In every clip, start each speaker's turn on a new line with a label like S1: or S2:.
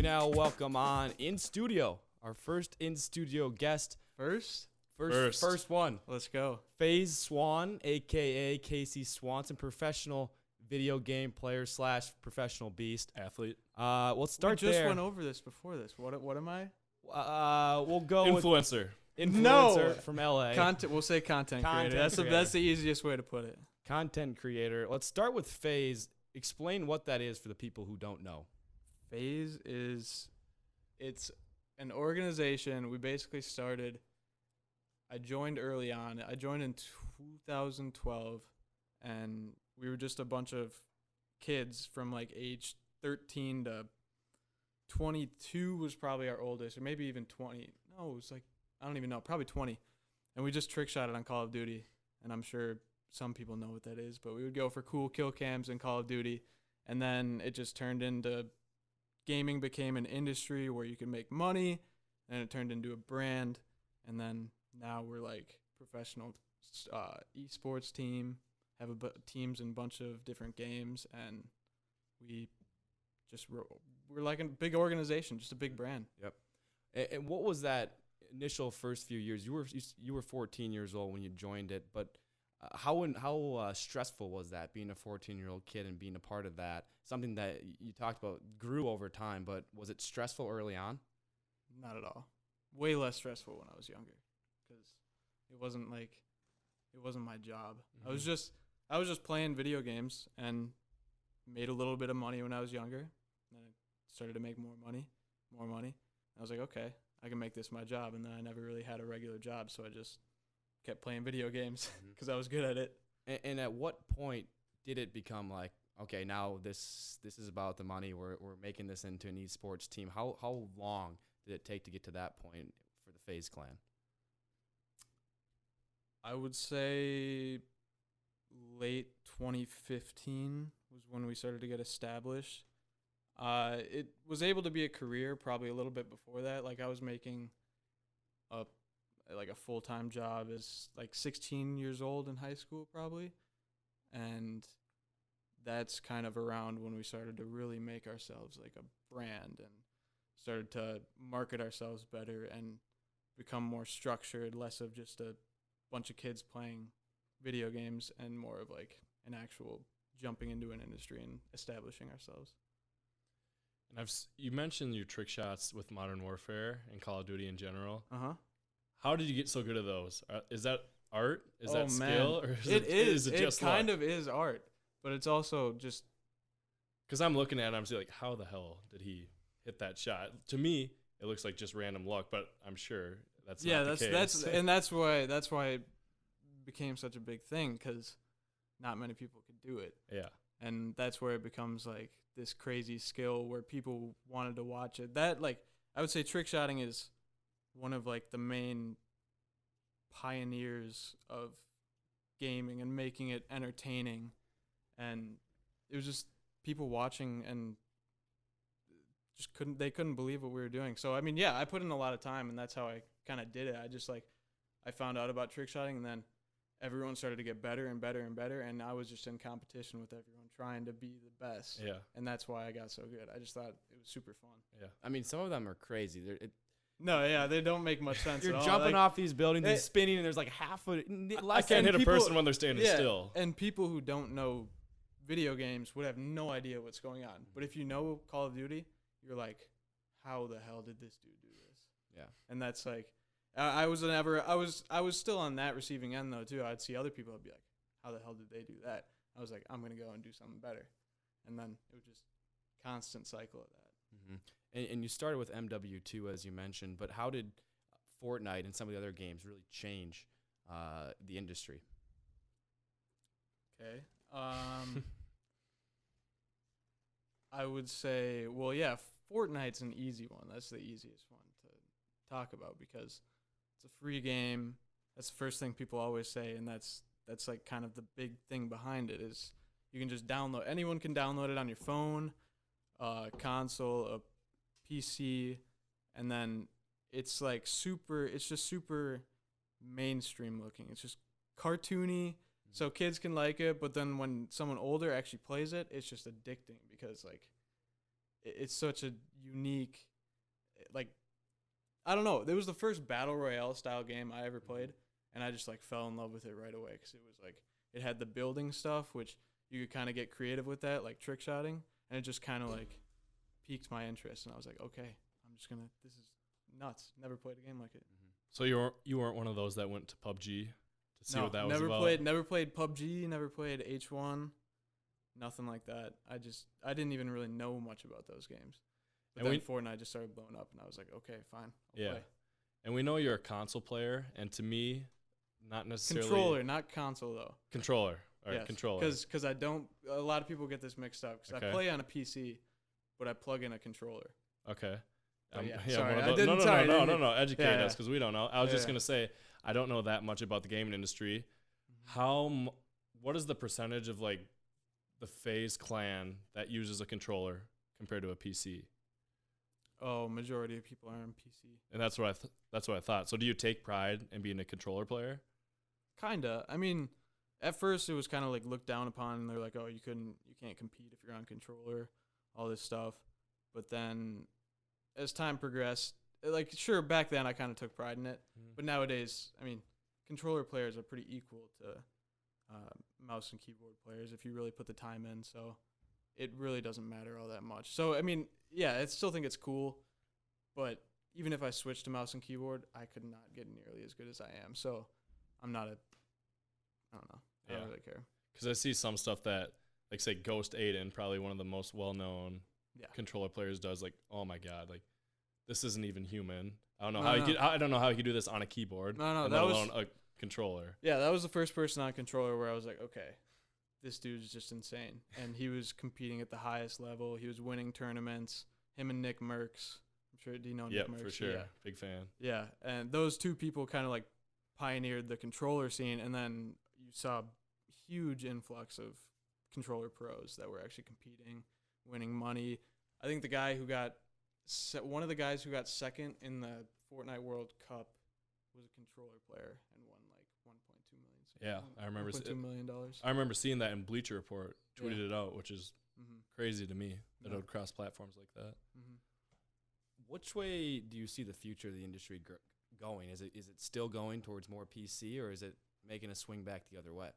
S1: now welcome on in studio our first in studio guest.
S2: First
S1: One.
S2: Let's go.
S1: FaZe Swan, aka Casey Swanson, professional video game player / professional beast
S3: athlete.
S1: We'll start
S2: We just
S1: there.
S2: went over this before this. What am I?
S1: We'll go
S3: Influencer.
S1: with influencer
S2: No.
S1: from LA.
S2: Content. We'll say content creator.
S1: Content
S2: That's the easiest way to put it.
S1: Content creator. Let's start with FaZe. Explain what that is for the people who don't know.
S2: FaZe it's an organization. We basically started. I joined early on. I joined in 2012, and we were just a bunch of kids from like age 13 to 22 was probably our oldest, or maybe even 20. No, it was like, I don't even know, probably 20. And we just trick shotted on Call of Duty, and I'm sure some people know what that is, but we would go for cool kill cams in Call of Duty, and then it just turned into gaming became an industry where you can make money, and it turned into a brand, and then now we're like professional esports team, have teams in a bunch of different games, and we're like a big organization, just a big brand.
S1: Yep. And what was that initial first few years? You were 14 years old when you joined it, but how stressful was that, being a 14-year-old kid and being a part of that? Something that you talked about grew over time, but was it stressful early on?
S2: Not at all. Way less stressful when I was younger, because it wasn't my job.
S1: Mm-hmm.
S2: I was just playing video games and made a little bit of money when I was younger. Then I started to make more money. I was like, okay, I can make this my job. And then I never really had a regular job, so I just kept playing video games because I was good at it.
S1: And at what point did it become like, okay, now this is about the money. We're making this into an esports team. How long did it take to get to that point for the FaZe clan?
S2: I would say late 2015 was when we started to get established. It was able to be a career probably a little bit before that. Like, I was making a full-time job as like 16 years old in high school probably. And that's kind of around when we started to really make ourselves like a brand and started to market ourselves better and become more structured, less of just a bunch of kids playing video games and more of like an actual jumping into an industry and establishing ourselves.
S3: And you mentioned your trick shots with Modern Warfare and Call of Duty in general.
S2: Uh-huh.
S3: How did you get so good at those? Is that art? Is
S2: Oh,
S3: that skill?
S2: man.
S3: Or
S2: Is
S3: it just
S2: kind
S3: luck?
S2: of is art, but it's also just
S3: Because I'm looking at it, I'm saying, like, how the hell did he hit that shot? To me, it looks like just random luck, but I'm sure that's not the case.
S2: that's why it became such a big thing, because not many people could do it.
S3: Yeah.
S2: And that's where it becomes like this crazy skill where people wanted to watch it. That, like, I would say trick shotting is one of like the main pioneers of gaming and making it entertaining. And it was just people watching and just couldn't believe what we were doing. So I mean, yeah, I put in a lot of time, and that's how I kind of did it. I found out about trick shotting, and then everyone started to get better and better and better, and I was just in competition with everyone, trying to be the best.
S3: Yeah.
S2: And that's why I got so good. I just thought it was super fun.
S3: Yeah.
S1: I mean, some of them are crazy.
S2: They don't make much sense
S1: You're
S2: at all.
S1: jumping
S2: Like,
S1: off these buildings and spinning, and there's like half a
S3: I
S1: less
S3: can't
S1: than
S3: hit a
S2: people-
S3: person when they're standing still.
S2: And people who don't know video games would have no idea what's going on. But if you know Call of Duty, you're like, how the hell did this dude do this?
S1: Yeah.
S2: And that's like, I was still on that receiving end though too. I'd see other people, I'd be like, how the hell did they do that? I was like, I'm gonna go and do something better, and then it was just constant cycle of that.
S1: Mm-hmm. And you started with MW2, as you mentioned, but how did Fortnite and some of the other games really change the industry?
S2: Okay. I would say, well, yeah, Fortnite's an easy one. That's the easiest one to talk about because it's a free game. That's the first thing people always say, and that's like kind of the big thing behind it is you can just download. Anyone can download it on your phone, console, a PC, and then it's like it's just super mainstream looking. It's just cartoony. So kids can like it, but then when someone older actually plays it, it's just addicting because like it's such a unique, like, I don't know. It was the first battle royale style game I ever played, and I just like fell in love with it right away because it was like it had the building stuff, which you could kind of get creative with that, like trick shotting, and it just kind of like piqued my interest, and I was like, okay, I'm just gonna. This is nuts. Never played a game like it.
S3: So you weren't one of those that went to PUBG to see what that was about?
S2: Never played PUBG. Never played H1. Nothing like that. I didn't even really know much about those games. But then Fortnite just started blowing up, and I was like, okay, fine, I'll play.
S3: And we know you're a console player, and to me, not necessarily
S2: controller, not console though.
S3: Controller, all right,
S2: yes,
S3: controller.
S2: Because I don't. A lot of people get this mixed up. Because I play on a PC, but I plug in a controller.
S3: Okay.
S2: Sorry,
S3: No. Educate us because we don't know. I was just gonna say I don't know that much about the gaming industry. What is the percentage of like the FaZe clan that uses a controller compared to a PC?
S2: Oh, majority of people are on PC.
S3: And that's what I thought. So do you take pride in being a controller player?
S2: Kinda. I mean, at first it was kind of like looked down upon, and they're like, "Oh, you can't compete if you're on controller," all this stuff. But then, as time progressed, like sure back then I kind of took pride in it, but nowadays, I mean, controller players are pretty equal to mouse and keyboard players if you really put the time in. So it really doesn't matter all that much. So I mean, yeah, I still think it's cool, but even if I switched to mouse and keyboard, I could not get nearly as good as I am. So I'm not I don't know. I don't really care.
S3: Because I see some stuff that, like, say, Ghost Aiden, probably one of the most well-known controller players, does. Like, oh my god, like this isn't even human. I don't know I don't know how he could do this on a keyboard.
S2: No,
S3: let alone a controller.
S2: Yeah, that was the first person on controller where I was like, okay, this dude's just insane. And he was competing at the highest level. He was winning tournaments. Him and Nick Merckx. I'm sure, do you know Nick Merckx?
S3: Yeah, for sure. Big fan.
S2: Yeah, and those two people kind of like pioneered the controller scene, and then you saw a huge influx of controller pros that were actually competing, winning money. I think one of the guys who got second in the Fortnite World Cup was a controller player and won like 1.2 million.
S3: Yeah, I remember
S2: $1.2 million.
S3: I remember seeing that in Bleacher Report, tweeted it out, which is crazy to me that it would cross platforms like that.
S1: Which way do you see the future of the industry going? Is it still going towards more PC, or is it making a swing back the other way?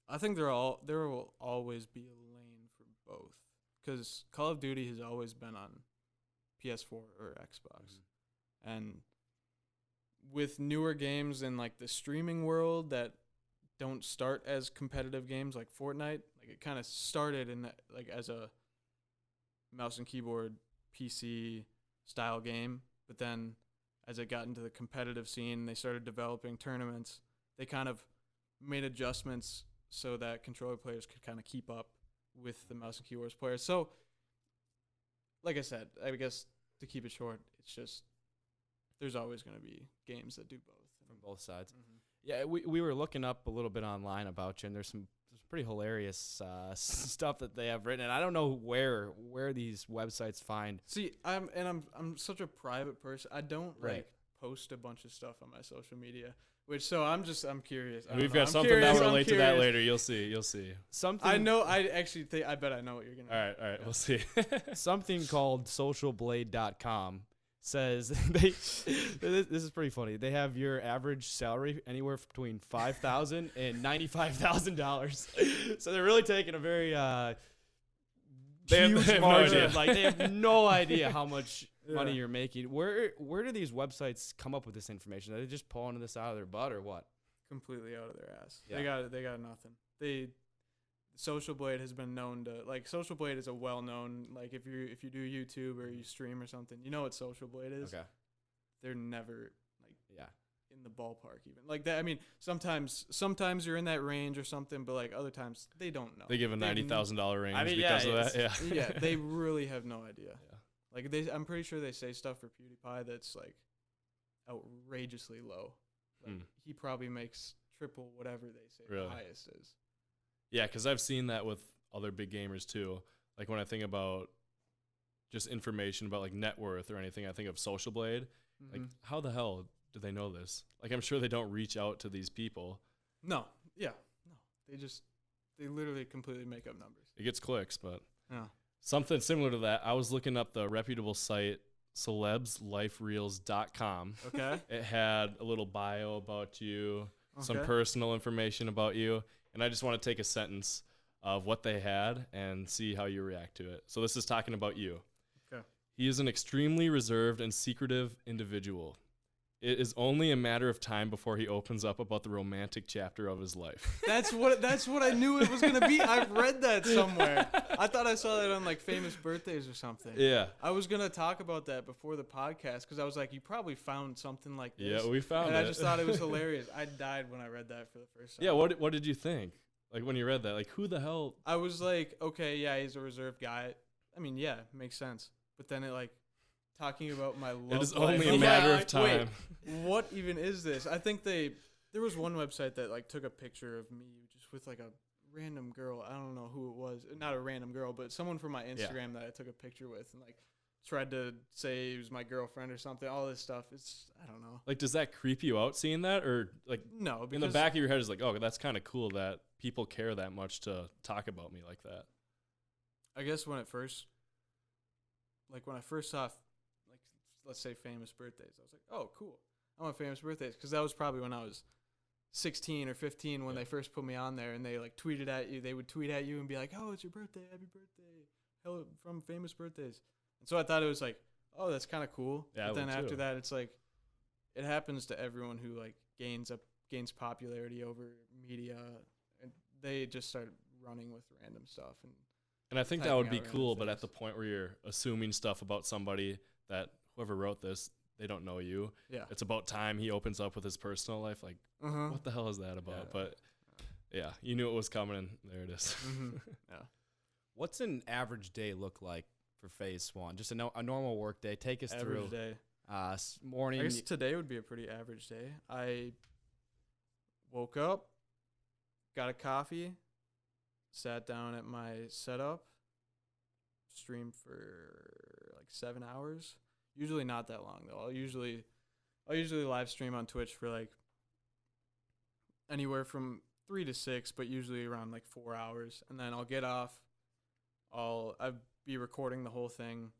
S2: I think there will always be a lane for both, because Call of Duty has always been on PS4 or Xbox, and with newer games in like the streaming world that don't start as competitive games like Fortnite, like it kind of started in like as a mouse and keyboard PC style game, but then as it got into the competitive scene, they started developing tournaments. They kind of made adjustments so that controller players could kind of keep up with the mouse and keyboard players. So, like I said, I guess to keep it short, it's just there's always going to be games that do both.
S1: From both sides. Yeah, we were looking up a little bit online about you, and there's pretty hilarious stuff that they have written, and I don't know where these websites find.
S2: See, I'm such a private person. I don't like post a bunch of stuff on my social media, I'm curious.
S3: We've got something that will relate to that later. You'll see.
S2: Something I actually think I bet I know what you're gonna.
S3: All right, we'll see.
S1: Something called socialblade.com says this is pretty funny. They have your average salary anywhere between $5,000 and $95,000. So they're really taking a very huge margin. Like they have no idea how much money you're making. Where do these websites come up with this information? Are they just pulling this out of their butt or what?
S2: Completely out of their ass.
S1: Yeah.
S2: They got nothing. Social Blade has been known to Social Blade is a well-known, like if you do YouTube or you stream or something, you know what Social Blade is.
S1: Okay.
S2: They're never in the ballpark even like that. I mean, sometimes you're in that range or something, but like other times they don't know.
S3: They give a $90,000 range because of that. Yeah.
S2: Yeah, they really have no idea. Yeah. Like I'm pretty sure they say stuff for PewDiePie that's like outrageously low. Like he probably makes triple whatever they say the highest is.
S3: Yeah, because I've seen that with other big gamers too. Like when I think about just information about like net worth or anything, I think of Social Blade. Like how the hell do they know this? Like I'm sure they don't reach out to these people.
S2: No. Yeah. No. They literally completely make up numbers.
S3: It gets clicks, but
S2: yeah.
S3: Something similar to that. I was looking up the reputable site celebslifereels.com.
S2: Okay.
S3: It had a little bio about you, some
S2: Okay.
S3: personal information about you, and I just want to take a sentence of what they had and see how you react to it. So this is talking about you.
S2: Okay.
S3: He is an extremely reserved and secretive individual. It is only a matter of time before he opens up about the romantic chapter of his life.
S2: That's what I knew it was gonna be. I've read that somewhere. I thought I saw that on like famous birthdays or something.
S3: Yeah.
S2: I was gonna talk about that before the podcast because I was like, you probably found something like this.
S3: Yeah, we found
S2: and
S3: it.
S2: I just thought it was hilarious. I died when I read that for the first time.
S3: Yeah, what did you think? Like when you read that, like who the hell?
S2: I was like, okay, yeah, he's a reserved guy. I mean, yeah, makes sense. But then it like talking about my love
S3: It is
S2: life.
S3: only
S2: I
S3: a
S2: was
S3: matter
S2: like,
S3: of time.
S2: Wait, what even is this? I think there was one website that like took a picture of me just with like a random girl. I don't know who it was. Not a random girl, but someone from my Instagram that I took a picture with and like tried to say it was my girlfriend or something. All this stuff. It's I don't know.
S3: Like, does that creep you out seeing that, or like
S2: No, because
S3: in the back of your head is like, oh, that's kind of cool that people care that much to talk about me like that.
S2: I guess when I first saw, like, let's say famous birthdays, I was like, oh, cool. I want famous birthdays. Because that was probably when I was 16 or 15 when they first put me on there and they, like, tweeted at you. They would tweet at you and be like, oh, it's your birthday. Happy birthday. Hello from famous birthdays. And so I thought it was like, oh, that's kind of cool.
S3: Yeah,
S2: but then
S3: I would
S2: after
S3: too.
S2: that, it's like, it happens to everyone who, like, gains popularity over media. And they just start running with random stuff.
S3: And I think that
S2: Typing
S3: would be
S2: out random
S3: cool, but at
S2: things.
S3: the point where you're assuming stuff about somebody that whoever wrote this, they don't know you.
S2: Yeah.
S3: It's about time he opens up with his personal life. Like,
S2: Uh-huh.
S3: what the hell is that about?
S2: Yeah.
S3: But yeah, you knew it was coming, and there it is.
S2: Mm-hmm. Yeah.
S1: What's an average day look like for FaZe Swan? Just a normal work day. Take us
S2: Average
S1: through.
S2: day.
S1: Morning.
S2: I guess today would be a pretty average day. I woke up, got a coffee, sat down at my setup, streamed for like 7 hours. Usually not that long though. I'll usually live stream on Twitch for like anywhere from 3 to 6, but usually around like 4 hours. And then I'll get off. I'll be recording the whole thing.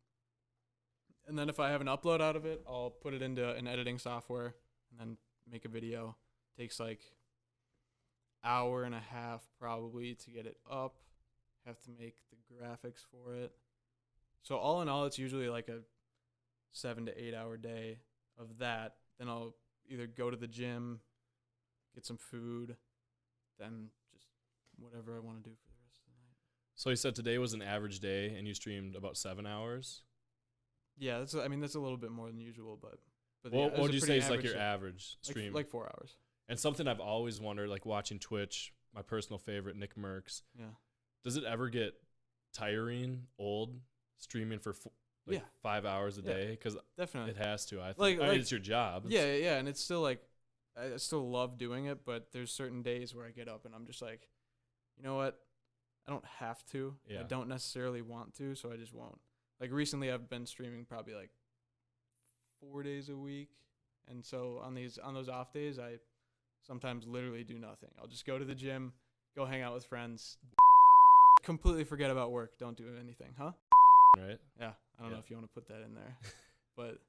S2: And then if I have an upload out of it, I'll put it into an editing software and then make a video. Takes like hour and a half probably to get it up. Have to make the graphics for it. So all in all, it's usually like a 7 to 8 hour day of that. Then I'll either go to the gym, get some food, then just whatever I want to do for the rest of the night.
S3: So you said today was an average day, and you streamed about 7 hours.
S2: Yeah, that's a little bit more than usual, but
S3: What
S2: yeah, it was
S3: would
S2: a
S3: you
S2: pretty
S3: say is like
S2: average
S3: your
S2: day.
S3: average stream?
S2: Like 4 hours.
S3: And something I've always wondered, like watching Twitch, my personal favorite, Nick Merckx.
S2: Yeah.
S3: Does it ever get tiring, old, streaming for 5 hours a
S2: Yeah.
S3: day? Because
S2: Definitely.
S3: it has to. I think.
S2: Like-
S3: I mean, it's your job.
S2: Yeah, and it's still like I still love doing it, but there's certain days where I get up and I'm just like, you know what? I don't have to.
S3: Yeah.
S2: I don't necessarily want to, so I just won't. Like recently I've been streaming probably like 4 days a week. And so on those off days I sometimes literally do nothing. I'll just go to the gym, go hang out with friends, completely forget about work, don't do anything, huh?
S3: Right?
S2: Yeah, I don't know
S3: Yeah.
S2: if you want to put that in there. But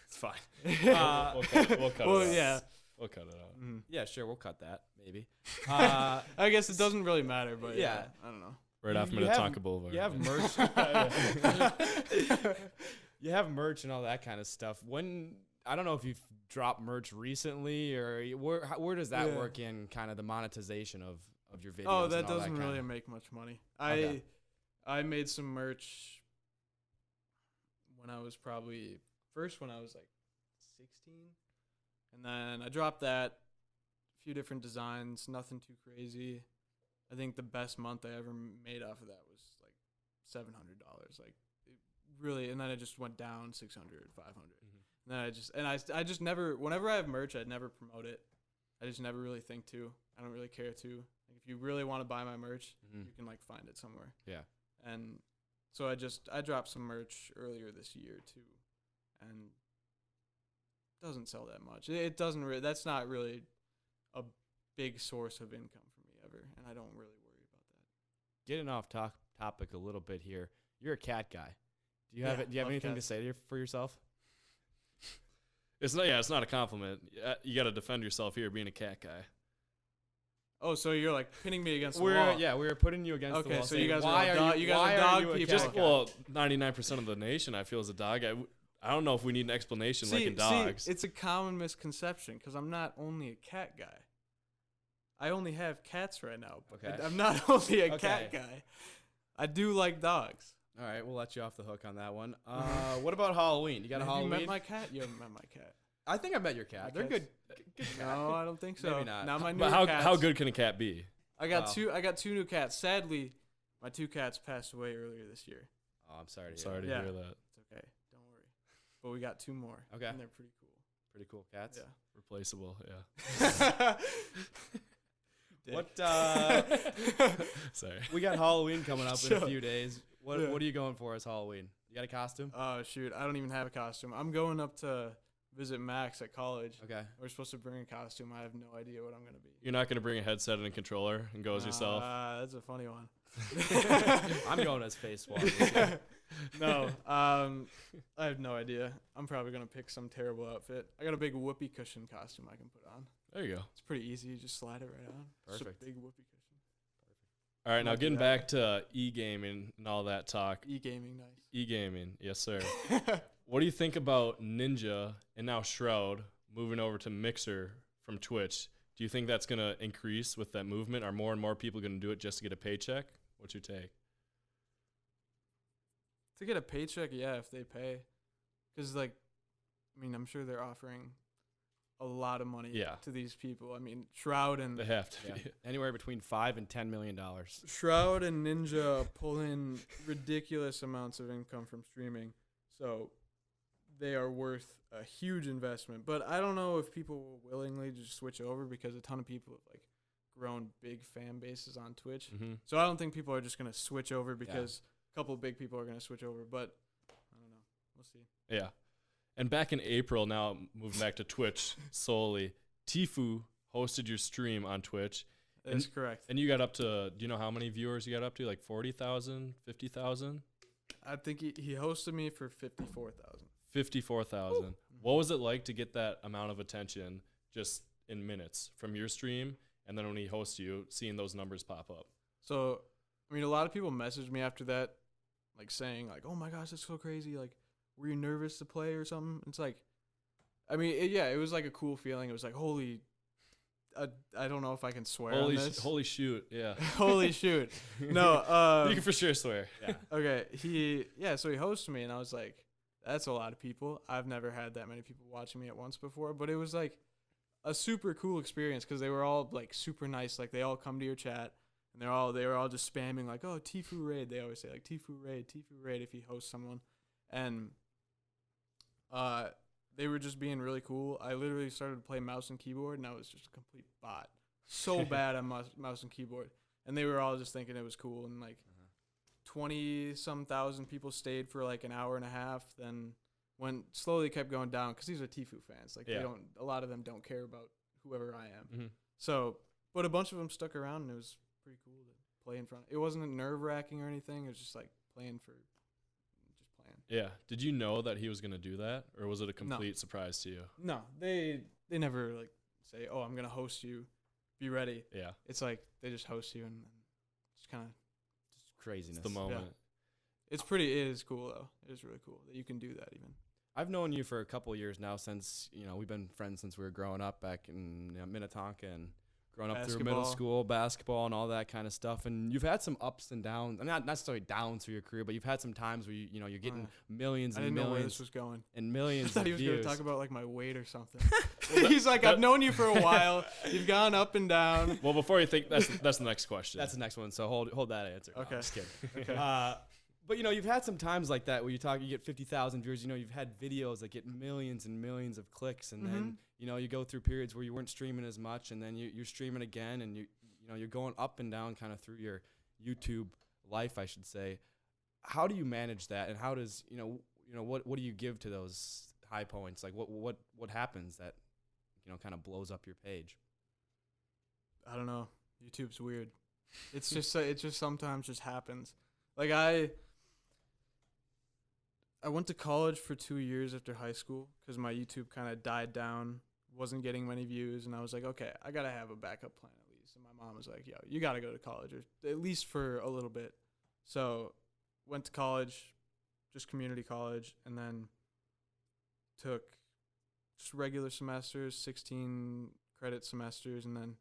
S3: It's fine.
S1: Uh,
S3: We'll cut
S2: well,
S3: it out.
S2: yeah.
S3: We'll cut it out.
S2: Mhm.
S1: Yeah, sure. We'll cut that. Maybe.
S2: I guess it doesn't really matter, but yeah,
S1: Yeah.
S2: I don't know.
S3: Right off
S1: You
S3: Minnetonka Boulevard.
S1: You have merch. You have merch and all that kind of stuff. I don't know if you've dropped merch recently or where does that
S2: Yeah.
S1: work in kind of the monetization of your videos?
S2: Oh,
S1: and
S2: that
S1: all
S2: doesn't really
S1: kinda-
S2: make much money.
S1: Okay.
S2: I made some merch when I was like 16, and then I dropped that. A few different designs, nothing too crazy. I think the best month I ever made off of that was like $700. Like it really, and then it just went down 600, 500. And then I just never, whenever I have merch, I'd never promote it. I just never really think to. I don't really care to. Like if you really want to buy my merch,
S1: Mhm.
S2: you can like find it somewhere.
S1: Yeah.
S2: And so I dropped some merch earlier this year too, and doesn't sell that much. It doesn't really. That's not really a big source of income for me ever, and I don't really worry about that.
S1: Getting off topic a little bit here. You're a cat guy. Do you have anything to say for yourself?
S3: It's not a compliment. You got to defend yourself here being a cat guy.
S2: Oh, so you're like pinning me against the wall.
S1: Yeah, we're putting you against the wall.
S2: Okay, so you guys
S1: why
S2: are you guys are dog people.
S3: Just 99% of the nation I feel is a dog guy. I don't know if we need an explanation like in dogs.
S2: It's a common misconception because I'm not only a cat guy. I only have cats right now.
S1: Okay.
S2: I'm not only a cat guy. I do like dogs.
S1: All right, we'll let you off the hook on that one. What about Halloween? You got a Halloween?
S2: You met my cat? You haven't met my cat.
S1: I think I met your cat. They're good.
S2: No, I don't think so.
S1: Maybe not.
S2: Now my new
S3: but
S2: cats,
S3: how good can a cat be?
S2: I got two new cats. Sadly, my 2 cats passed away earlier this year.
S1: Oh, I'm sorry.
S3: Sorry to hear that.
S2: It's okay. Don't worry. But we got 2 more.
S1: Okay.
S2: And they're pretty cool.
S1: Pretty cool cats.
S2: Yeah.
S3: Replaceable. Yeah.
S1: What?
S3: Sorry.
S1: We got Halloween coming up in a few days. What
S2: Yeah.
S1: What are you going for as Halloween? You got a costume?
S2: Oh shoot! I don't even have a costume. I'm going up to visit Max at college.
S1: Okay.
S2: We're supposed to bring a costume. I have no idea what I'm gonna be.
S3: You're not going to bring a headset and a controller and go as yourself?
S2: That's a funny one.
S1: I'm going as FaZe Swan.
S2: No, I have no idea. I'm probably gonna pick some terrible outfit. I got a big whoopee cushion costume I can put on.
S3: There you go.
S2: It's pretty easy. You just slide it right on.
S1: Perfect.
S2: Just a big whoopee cushion.
S3: All right, now
S2: Might do
S3: getting
S2: that.
S3: back to e-gaming and all that talk.
S2: E-gaming, nice.
S3: E-gaming, yes, sir. What do you think about Ninja and now Shroud moving over to Mixer from Twitch? Do you think that's going to increase with that movement? Are more and more people going to do it just to get a paycheck? What's your take?
S2: To get a paycheck, yeah, if they pay. Because, like, I mean, I'm sure they're offering a lot of money to these people. I mean, Shroud and
S3: They have to be.
S1: Anywhere between $5 and $10 million.
S2: Shroud and Ninja pull in ridiculous amounts of income from streaming. So they are worth a huge investment. But I don't know if people will willingly just switch over because a ton of people have, like, grown big fan bases on Twitch.
S3: Mm-hmm.
S2: So I don't think people are just going to switch over because a couple of big people are going to switch over. But I don't know. We'll see.
S3: Yeah. And back in April, now moving back to Twitch solely, Tfue hosted your stream on Twitch.
S2: That's correct.
S3: And you got up to, do you know how many viewers you got up to? Like 40,000, 50,000?
S2: I think he hosted me for 54,000.
S3: 54,000. What was it like to get that amount of attention just in minutes from your stream? And then when he hosts you, seeing those numbers pop up.
S2: So, I mean, a lot of people messaged me after that, like saying, like, "Oh my gosh, that's so crazy! Like, were you nervous to play or something?" It's like, I mean, it was like a cool feeling. It was like, holy, I don't know if I can swear on this.
S3: Holy shoot! Yeah.
S2: Holy shoot! No,
S3: you can for sure swear.
S1: Yeah.
S2: Okay, so he hosted me, and I was like, that's a lot of people. I've never had that many people watching me at once before, but it was like a super cool experience because they were all like super nice. Like they all come to your chat and they were all just spamming like, "Oh, Tfue raid." They always say like Tfue raid if he hosts someone, and they were just being really cool. I literally started to play mouse and keyboard and I was just a complete bot, so bad on mouse and keyboard, and they were all just thinking it was cool. And like 20-some thousand people stayed for like an hour and a half, then when slowly kept going down because these are Tfue fans. Like a lot of them don't care about whoever I am.
S3: Mm-hmm.
S2: So, but a bunch of them stuck around and it was pretty cool to play in front. It wasn't nerve-wracking or anything. It was just like playing.
S3: Yeah. Did you know that he was going to do that, or was it a complete surprise to you?
S2: No, they never like say, "Oh, I'm gonna host you. Be ready."
S3: Yeah.
S2: It's like they just host you and just kind of
S1: Craziness.
S3: It's the moment.
S2: Yeah. It is cool though. It is really cool that you can do that even.
S1: I've known you for a couple of years now since, we've been friends since we were growing up back in Minnetonka and growing up through middle school, basketball and all that kind of stuff. And you've had some ups and downs, not necessarily downs through your career, but you've had some times where you're getting millions and
S2: I didn't know where
S1: millions
S2: this was going.
S1: and millions
S2: I thought
S1: of
S2: he was
S1: views.
S2: going to talk about like my weight or something. He's like, "I've known you for a while. You've gone up and down."
S3: Well, before you think, that's the next question.
S1: That's the next one. So hold that answer.
S2: Okay.
S1: No, I'm just kidding.
S2: Okay.
S1: But you've had some times like that where you get 50,000 viewers. You've had videos that get millions and millions of clicks, and then you go through periods where you weren't streaming as much, and then you're streaming again, and you're going up and down kind of through your YouTube life, I should say. How do you manage that, and how does what do you give to those high points? Like what happens that kind of blows up your page?
S2: I don't know. YouTube's weird. It's just it just sometimes just happens. Like I went to college for 2 years after high school because my YouTube kind of died down, wasn't getting many views, and I was like, okay, I gotta have a backup plan at least. And my mom was like, yo, you gotta go to college, or at least for a little bit. So went to college, just community college, and then took just regular semesters, 16 credit semesters, and then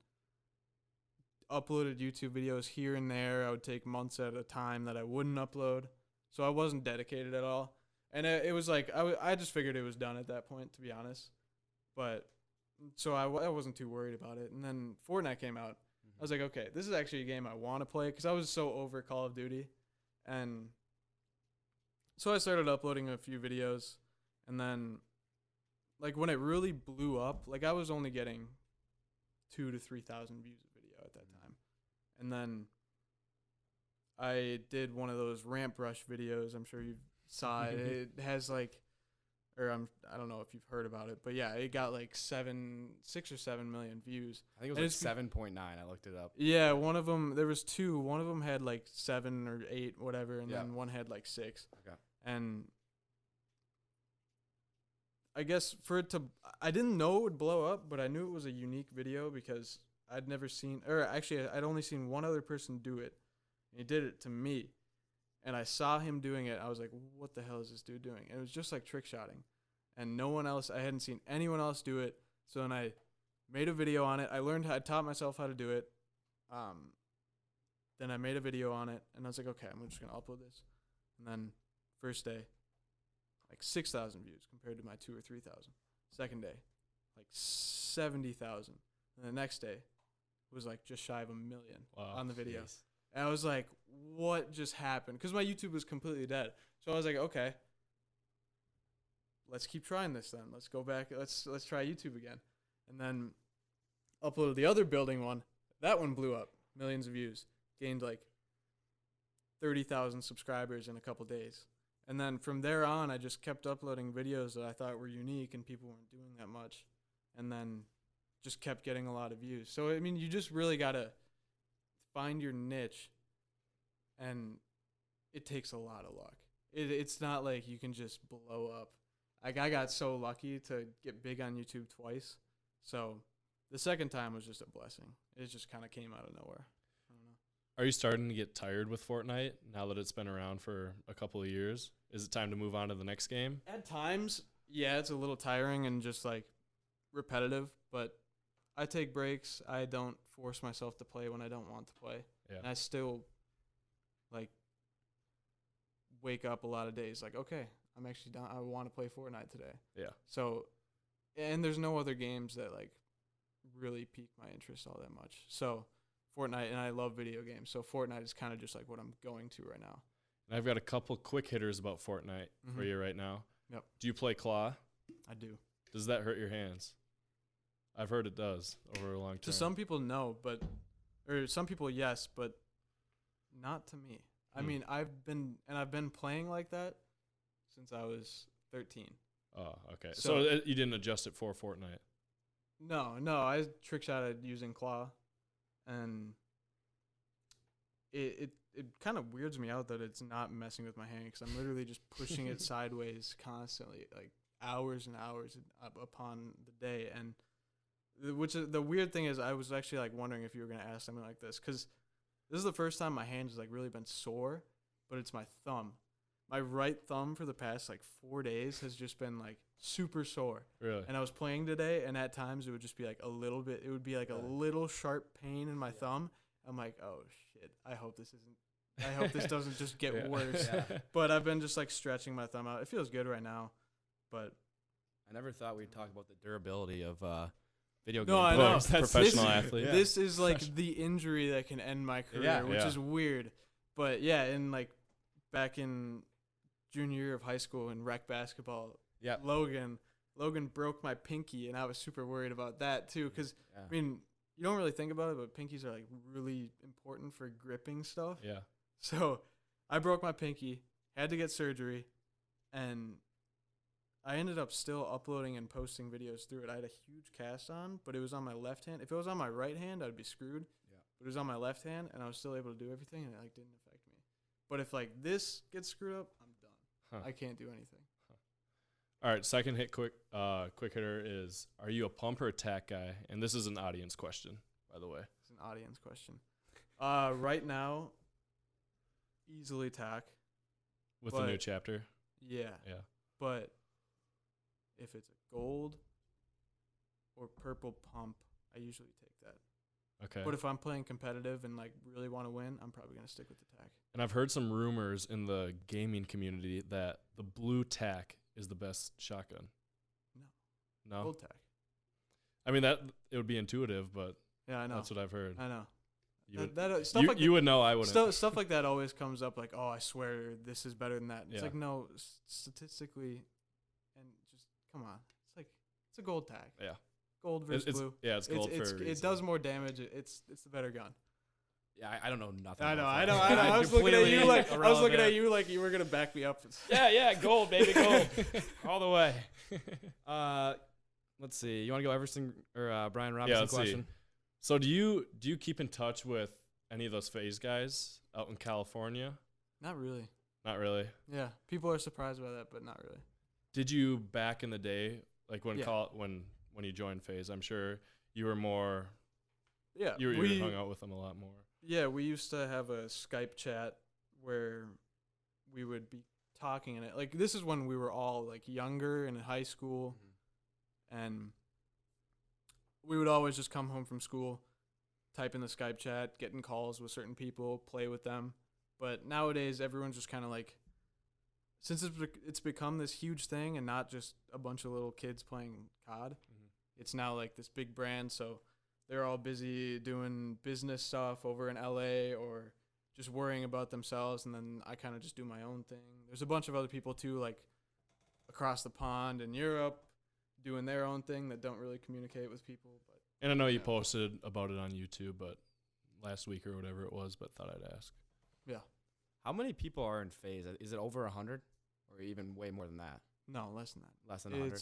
S2: uploaded YouTube videos here and there. I would take months at a time that I wouldn't upload. So I wasn't dedicated at all. And it was like, I just figured it was done at that point, to be honest. But so I wasn't too worried about it. And then Fortnite came out. I was like, okay, this is actually a game I want to play because I was so over Call of Duty. And so I started uploading a few videos. And then, like, when it really blew up, like, I was only getting 2,000 to 3,000 views a video at that time. And then I did one of those ramp rush videos. I'm sure you saw it. It has like, I don't know if you've heard about it, but yeah, it got like 6 or 7 million views.
S1: I think it was like 7.9. I looked it up.
S2: Yeah, one of them, there was two. One of them had like 7 or 8, whatever, and then one had like 6.
S1: Okay.
S2: And I guess I didn't know it would blow up, but I knew it was a unique video because I'd never seen, or actually I'd only seen one other person do it. And he did it to me. And I saw him doing it. I was like, what the hell is this dude doing? And it was just like trick shotting. And no one else, I hadn't seen anyone else do it. So then I made a video on it. I taught myself how to do it. Then I made a video on it. And I was like, okay, I'm just going to upload this. And then first day, like 6,000 views compared to my 2,000 or 3,000. Second day, like 70,000. And the next day was like just shy of 1 million on the video.
S1: Jeez.
S2: And I was like, what just happened? Because my YouTube was completely dead. So I was like, okay, let's keep trying this then. Let's go back. Let's try YouTube again. And then uploaded the other building one. That one blew up. Millions of views. Gained like 30,000 subscribers in a couple days. And then from there on, I just kept uploading videos that I thought were unique and people weren't doing that much. And then just kept getting a lot of views. So, I mean, you just really got to find your niche, and it takes a lot of luck. It's not like you can just blow up. Like, I got so lucky to get big on YouTube twice. So the second time was just a blessing. It just kind of came out of nowhere. I don't know.
S3: Are you starting to get tired with Fortnite now that it's been around for a couple of years? Is it time to move on to the next game?
S2: At times, yeah, it's a little tiring and just like repetitive, but I take breaks. I don't force myself to play when I don't want to play.
S3: Yeah.
S2: And I still like wake up a lot of days like, okay, I'm actually down. I want to play Fortnite today.
S3: Yeah.
S2: So, and there's no other games that like really pique my interest all that much. So Fortnite, and I love video games. So Fortnite is kind of just like what I'm going to right now.
S3: And I've got a couple quick hitters about Fortnite for you right now.
S2: Yep.
S3: Do you play Claw?
S2: I do.
S3: Does that hurt your hands? I've heard it does over a long time.
S2: To some people, no, or some people, yes, but not to me. I mean, I've been playing like that since I was 13.
S3: Oh, okay.
S2: So
S3: you didn't adjust it for Fortnite?
S2: No, I trick shotted using Claw, and it kind of weirds me out that it's not messing with my hand because I'm literally just pushing it sideways constantly, like hours and hours upon the day. And which is the weird thing is, I was actually like wondering if you were gonna ask something like this because this is the first time my hand has like really been sore, but it's my thumb. My right thumb for the past like 4 days has just been like super sore.
S3: Really?
S2: And I was playing today, and at times it would just be like a little bit. It would be like a little sharp pain in my thumb. I'm like, oh shit! I hope this doesn't just get worse.
S1: Yeah.
S2: But I've been just like stretching my thumb out. It feels good right now, but
S1: I never thought we'd talk about the durability of video
S2: No,
S1: game
S2: I know.
S1: players.
S3: Professional athlete.
S1: Yeah.
S2: this is like the injury that can end my career, which
S3: Yeah.
S2: is weird. But yeah, and like back in junior year of high school in rec basketball,
S1: Yeah.
S2: Logan broke my pinky, and I was super worried about that too. Because
S1: Yeah.
S2: I mean, you don't really think about it, but pinkies are like really important for gripping stuff.
S3: Yeah.
S2: So I broke my pinky, had to get surgery, and I ended up still uploading and posting videos through it. I had a huge cast on, but it was on my left hand. If it was on my right hand, I'd be screwed.
S1: Yeah.
S2: But it was on my left hand, and I was still able to do everything, and it like didn't affect me. But if like this gets screwed up, I'm done. I can't do anything.
S3: All right, second hit quick hitter is, are you a pump or attack guy? And this is an audience question, by the way.
S2: It's an audience question. Right now, easily attack.
S3: With the new chapter?
S2: Yeah.
S3: Yeah.
S2: But if it's a gold or purple pump, I usually take that.
S3: Okay.
S2: But if I'm playing competitive and like really want to win, I'm probably going to stick with attack.
S3: And I've heard some rumors in the gaming community that the blue tack is the best shotgun. No?
S2: Gold tack.
S3: I mean, that it would be intuitive, but
S2: Yeah, I know.
S3: that's what I've heard.
S2: I know.
S3: You would know, I wouldn't.
S2: Stuff like that always comes up, like, oh, I swear this is better than that. It's like, no, statistically, and just come on. It's like, it's a gold tag.
S3: Yeah.
S2: Gold versus blue.
S3: Yeah, it's gold for a reason.
S2: It does more damage. It's the better gun.
S1: Yeah, I don't know nothing.
S2: I know.
S1: about
S2: I
S1: that.
S2: was looking at you like
S1: Irrelevant.
S2: you were gonna back me up.
S1: Yeah, gold, baby, gold, all the way. Let's see. You want to go Everson or Brian Robinson
S3: let's
S1: question?
S3: see. So do you keep in touch with any of those FaZe guys out in California?
S2: Not really.
S3: Not really.
S2: Yeah, people are surprised by that, but not really.
S3: Did you back in the day, like when
S2: Yeah.
S3: when you joined FaZe? I'm sure you were more.
S2: Yeah,
S3: You hung out with them a lot more.
S2: Yeah, we used to have a Skype chat where we would be talking in it. Like, this is when we were all like younger and in high school, and we would always just come home from school, type in the Skype chat, get in calls with certain people, play with them. But nowadays, everyone's just kind of like, since it's become this huge thing and not just a bunch of little kids playing COD, it's now like this big brand. So they're all busy doing business stuff over in LA or just worrying about themselves. And then I kind of just do my own thing. There's a bunch of other people too, like across the pond in Europe, doing their own thing that don't really communicate with people. But
S3: And I know you posted about it on YouTube, but last week or whatever it was, but thought I'd ask.
S2: Yeah.
S1: How many people are in FaZe? Is it over 100 or even way more than that?
S2: No, less than that.
S1: Less than 100?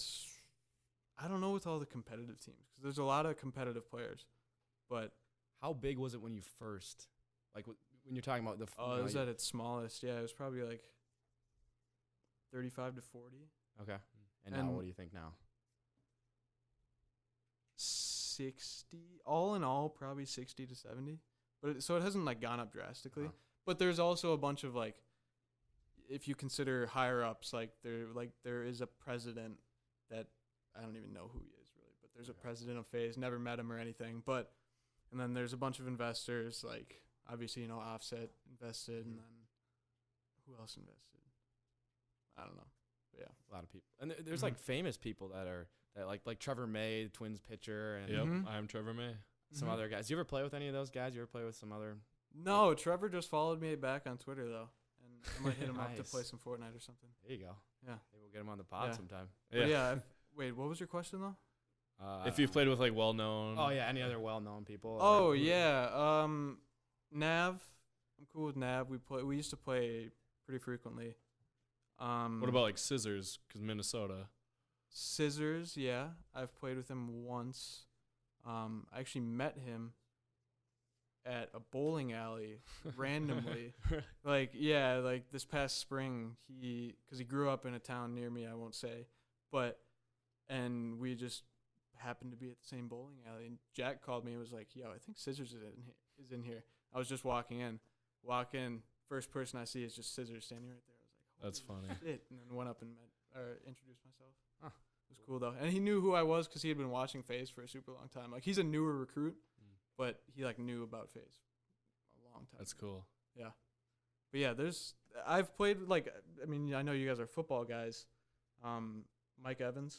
S2: I don't know with all the competitive teams because there's a lot of competitive players. But
S1: How big was it when you first, like when you're talking about the?
S2: it was at its smallest. Yeah, it was probably like 35 to 40.
S1: Okay. And now, what do you think now?
S2: 60. All in all, probably 60 to 70. But so it hasn't like gone up drastically.
S1: Uh-huh.
S2: But there's also a bunch of like, if you consider higher ups, there is a president that I don't even know who he is really, but there's a president of FaZe, never met him or anything. But and then there's a bunch of investors, like obviously Offset invested, and then who else invested? I don't know. But yeah,
S1: A lot of people, and there's like famous people that like Trevor May, the Twins pitcher, and
S3: Yep, I'm Trevor May.
S1: some other guys. You ever play with any of those guys? You ever play with some other?
S2: No, Trevor just followed me back on Twitter though, and I might hit him up to
S1: Nice.
S2: play some Fortnite or something.
S1: There you go.
S2: Yeah.
S1: Maybe we'll get him on the pod
S2: Yeah.
S1: sometime.
S2: But yeah. Wait, what was your question though?
S3: If you've played with like well-known.
S1: Oh yeah, any other well-known people?
S2: Oh yeah, Nav. I'm cool with Nav. We used to play pretty frequently.
S3: What about like Scissors? Because Minnesota.
S2: Scissors? Yeah, I've played with him once. I actually met him at a bowling alley randomly. Like this past spring, because he grew up in a town near me, I won't say, and we just happened to be at the same bowling alley, and Jack called me and was like, yo, I think Scissors is in here. I was just walk in, first person I see is just Scissors standing right there. I was like,
S3: That's funny.
S2: shit, and then went up and introduced myself. It was cool though, and he knew who I was because he had been watching FaZe for a super long time. Like, he's a newer recruit, but he like knew about FaZe a long time.
S3: That's cool.
S2: Yeah, but yeah, I've played I know you guys are football guys. Mike Evans.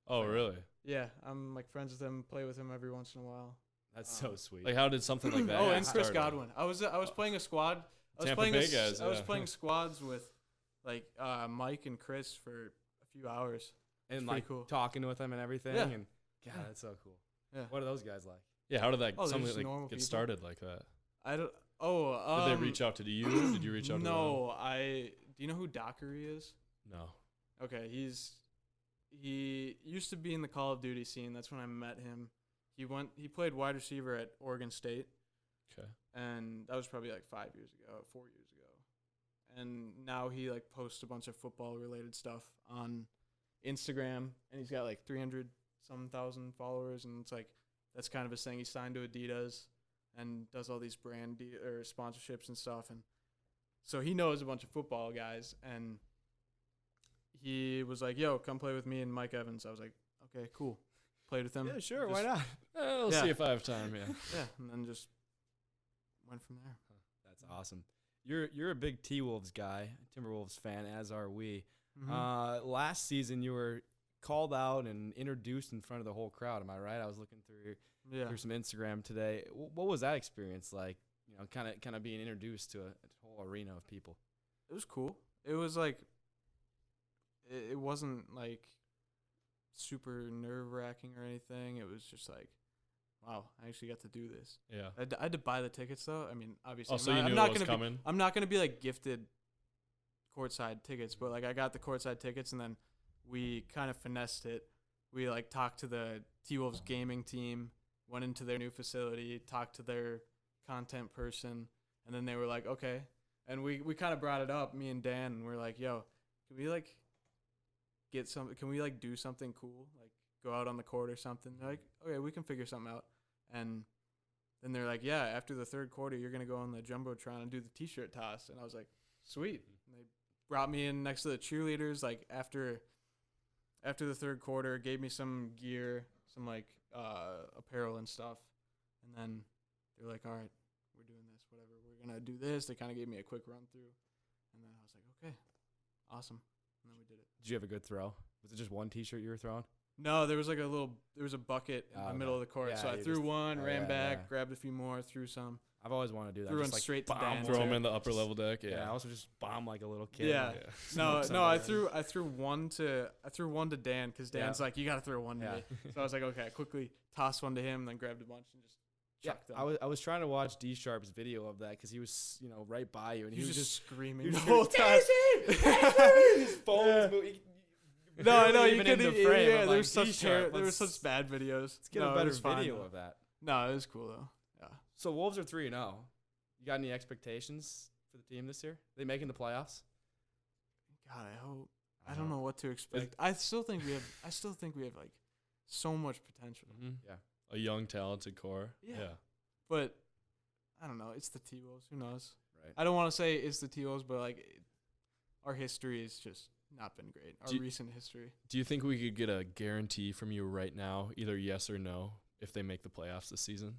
S3: Oh, really?
S2: Yeah, I'm like friends with him, play with him every once in a while.
S1: That's so sweet.
S3: Like, how did something like that?
S2: Oh, and Chris
S3: start?
S2: Godwin. I was playing a squad. I was playing squads with like Mike and Chris for a few hours.
S1: And
S2: pretty
S1: like
S2: cool.
S1: talking with them and everything.
S2: Yeah.
S1: And God,
S2: Yeah.
S1: that's so cool.
S2: Yeah.
S1: What are those guys like?
S3: Yeah, how did that
S2: they're
S3: something
S2: just
S3: like
S2: normal
S3: get
S2: people.
S3: started like that?
S2: I don't. Oh,
S3: Did they reach out to you? Did you reach out to them?
S2: No, do you know who Dockery is?
S3: No.
S2: Okay, he used to be in the Call of Duty scene. That's when I met him. He played wide receiver at Oregon State.
S3: Okay.
S2: And that was probably like 4 years ago. and now he like posts a bunch of football related stuff on Instagram, and he's got like 300 some thousand followers, and it's like that's kind of his thing. He signed to Adidas and does all these brand or sponsorships and stuff, and so he knows a bunch of football guys, and he was like, "Yo, come play with me and Mike Evans." I was like, "Okay, cool." Played with him.
S1: Yeah, sure.
S2: Just-
S1: Why not?
S3: We'll
S2: Yeah.
S3: see if I have time. Yeah.
S2: Yeah, and then just went from there.
S1: That's awesome. You're a big T-Wolves guy, Timberwolves fan, as are we.
S2: Mhm.
S1: Last season, you were called out and introduced in front of the whole crowd. Am I right? I was looking
S2: Yeah.
S1: through some Instagram today. What was that experience like? You know, kind of being introduced to a whole arena of people.
S2: It was cool. It was like, it wasn't like super nerve wracking or anything. It was just like, wow, I actually got to do this.
S3: Yeah.
S2: I had to buy the tickets though. I mean, obviously,
S3: Oh, so
S2: I'm
S3: you
S2: not,
S3: knew
S2: I'm
S3: what
S2: not
S3: was
S2: gonna
S3: coming?
S2: I'm not gonna be like gifted courtside tickets, but like I got the courtside tickets, and then we kind of finessed it. We like talked to the T-Wolves gaming team, went into their new facility, talked to their content person, and then they were like, okay. And we kind of brought it up, me and Dan, and we're like, yo, can we like can we like do something cool? Like go out on the court or something? They're like, okay, we can figure something out. And then they're like, yeah, after the third quarter, you're going to go on the Jumbotron and do the t-shirt toss. And I was like, sweet. And they brought me in next to the cheerleaders, like after the third quarter, gave me some gear, some like apparel and stuff. And then they're like, all right, we're doing this, whatever. We're going to do this. They kind of gave me a quick run through. And then I was like, okay, awesome. And then we did it.
S1: Did you have a good throw? Was it just one T-shirt you were throwing?
S2: No, there was a bucket in the middle of the court.
S1: Yeah,
S2: So I
S1: you
S2: threw
S1: just-
S2: one, ran
S1: yeah,
S2: back,
S1: yeah.
S2: grabbed a few more, threw some.
S1: I've always wanted to do that.
S2: Threw
S1: Just
S2: one
S1: like
S2: straight to
S1: bomb
S2: Dan,
S1: one.
S3: Throw them in the upper level deck.
S1: Yeah, I
S3: Yeah.
S1: also just bomb like a little kid.
S2: Yeah.
S1: like,
S2: No,
S1: smoke
S2: no, I
S1: somebody.
S2: threw one to Dan, because Dan's
S1: Yeah.
S2: like, you got to throw one to
S1: Yeah.
S2: me. So I was like, okay, I quickly tossed one to him, then grabbed a bunch and just
S1: Yeah,
S2: chucked them.
S1: I was trying to watch D Sharp's video of that because he was right by you and
S2: he was just screaming
S1: he
S2: the
S1: was
S2: whole time.
S1: His phone was moving.
S2: No, I know,
S1: barely
S2: you
S1: even
S2: couldn't.
S1: in the frame.
S2: Yeah,
S1: I'm
S2: there was
S1: like,
S2: such
S1: D-Sharp,
S2: there was
S1: let's-
S2: such bad videos.
S1: Let's get
S2: No,
S1: a
S2: it
S1: better
S2: was fine,
S1: video
S2: though.
S1: of that.
S2: No, it was cool though. Yeah.
S1: So Wolves are 3-0. You got any expectations for the team this year? Are they making the playoffs?
S2: God, I hope. I don't know what to expect. I still think we have like so much potential.
S3: Mhm.
S1: Yeah.
S3: A young, talented core.
S2: Yeah.
S3: Yeah.
S2: But I don't know. It's the T-Wolves. Who knows?
S1: Right.
S2: I don't want to say it's the T-Wolves, but like our history has just not been great. Our
S3: Do you-
S2: recent history.
S3: Do you think we could get a guarantee from you right now, either yes or no, if they make the playoffs this season?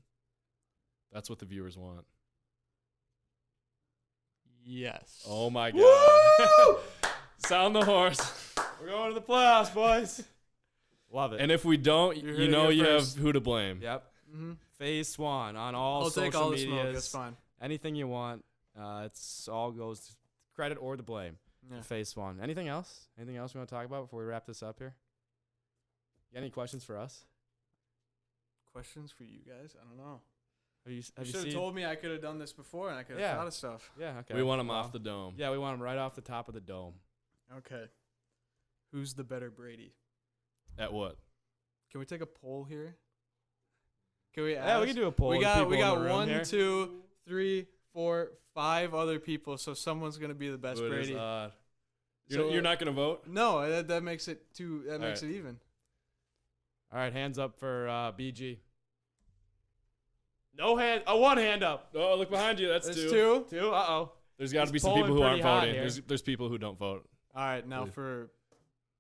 S3: That's what the viewers want.
S2: Yes.
S3: Oh my God. Sound the horse.
S1: We're going to the playoffs, boys. Love it.
S3: And if we don't,
S2: You heard
S3: you
S2: it
S3: know
S2: here
S3: you
S2: first.
S3: have who to blame.
S1: Yep.
S2: Mm-hmm.
S1: FaZe Swan on all
S2: I'll
S1: social
S2: take all the
S1: medias.
S2: smoke. That's fine.
S1: Anything you want. It's all goes to credit or the blame.
S2: Yeah.
S1: FaZe Swan. Anything else? Anything else we want to talk about before we wrap this up here? You got any questions for us?
S2: Questions for you guys? I don't know.
S1: Have you
S2: You should
S1: seen?
S2: have told me I could have done this before, and I could have
S1: Yeah.
S2: thought of stuff.
S1: Yeah. Okay.
S3: We want them
S1: Well,
S3: off the dome.
S1: Yeah, we want them right off the top of the dome.
S2: Okay. Who's the better Brady?
S3: At what?
S2: Can we take a poll here? Can we ask?
S1: Yeah, we can do a poll.
S2: We
S1: of
S2: got
S1: people
S2: we
S1: in
S2: got
S1: the room
S2: 1,
S1: here.
S2: 2, 3, 4, 5 other people, so someone's gonna be the best
S3: Ooh, it is
S2: Brady.
S3: odd.
S2: So,
S3: You're not gonna vote?
S2: No, that makes it two. That makes
S3: right.
S2: it even.
S1: All right, hands up for BG. No hand. One hand up.
S3: Oh, look behind you. That's
S2: There's
S3: two.
S2: 2.
S1: Two. Uh-oh.
S3: There's got to
S1: He's
S3: be some people
S1: polling
S3: who aren't
S1: pretty hot
S3: voting.
S1: here.
S3: There's people who don't vote.
S2: All right, now
S3: Please.
S2: for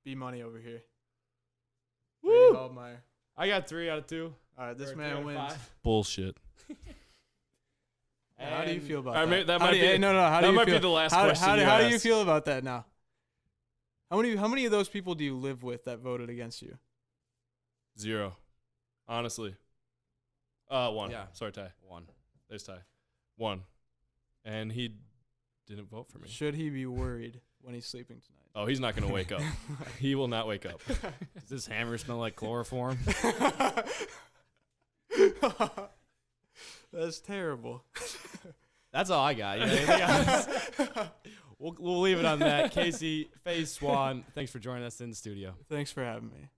S2: B Money over here.
S1: Woo!
S2: Brady Hallmeyer.
S1: I got 3 out of 2.
S2: All right, this
S1: Or 3
S2: man
S1: out of
S2: wins.
S1: 5.
S3: Bullshit.
S2: Now, how do you
S1: And-
S2: feel about
S3: I
S2: that?
S3: mean, that
S2: How
S3: might
S2: do you-
S3: be-
S2: no. How do
S3: that
S2: you
S3: might
S2: feel?
S3: be the last
S2: how,
S3: question
S2: How,
S3: you
S2: how do you
S3: asked.
S2: feel about that now? How many of those people do you live with that voted against you?
S3: 0. Honestly. 1.
S1: Yeah.
S3: Sorry, Ty.
S1: 1.
S3: There's Ty. 1. And he didn't vote for me.
S2: Should he be worried when he's sleeping tonight?
S3: Oh, he's not going to wake up. He will not wake up.
S1: Does this hammer smell like chloroform?
S2: That's terrible.
S1: That's all I got. You got anything else? We'll leave it on that. Casey, FaZe Swan, thanks for joining us in the studio.
S2: Thanks for having me.